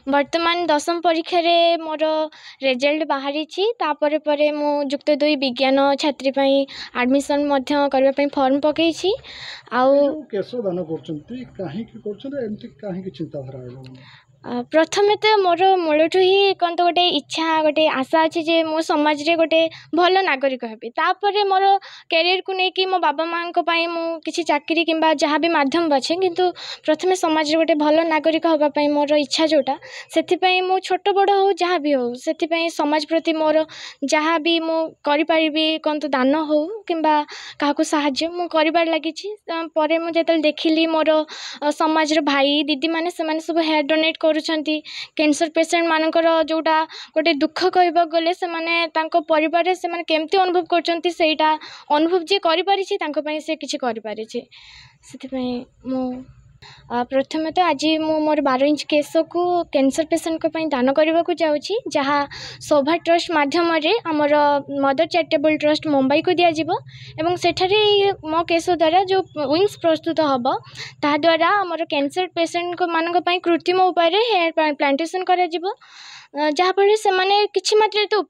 वर्तमान दशम परीक्षा रे मोर रिजल्ट बाहरी तापर पर मु युक्त 2 विज्ञान छात्री पई एडमिशन मध्य करबा पई फॉर्म पकई छी आउ केस दान करछंती काहे की करछन एमती काहे की चिंताधारा आइलो प्रथमे तो मोर मूलठू ही कौन तो गोटे इच्छा गोटे आशा अच्छी जे मो समाज रे गोटे भल नागरिक हेबी तापर मोर कैरियर को लेकिन मो बाबा माँ मु किसी चाकरी किंबा जहाँ भी माध्यम अच्छे किंतु प्रथमे समाज रे गोटे भल नागरिक होगापाई मोर इच्छा जोटा से मु छोट बड़ हो जहाँ भी हो से समाज प्रति मोर जहाँ भी मु करि कौन तो दान हो किंबा काहाको साहाय्य मु करिबार लागी परे मु जेतल देखिली मोर समाज रो भाई दीदी माने से माने सब हेयर डोनेट करुछंती कैंसर पेशेंट मानकर जोटा गोटे दुख कहबा गले से माने तांको परिवार रे से माने केमती अनुभव करछंती सेटा अनुभव जे करि पारिछि तांको पई से किछि करि पारिछि सेति पई मु प्रथमे तो आज मु मोर 12 इंच केस को कैंसर पेशेंट को पई दान करबा को जाउछि जहाँ शोभा ट्रस्ट माध्यम रे हमर मदर चैरिटेबल ट्रस्ट मुंबई को दिया जिवो एवं सेठारे मो केस द्वारा जो विंग्स प्रस्तुत हबो ता द्वारा हमर कैंसर पेशेंट को मानक पई कृत्रिम उपाय रे हेयर प्लांटेशन करा जिवो जहाँ फल से माने किछि मात्रा तो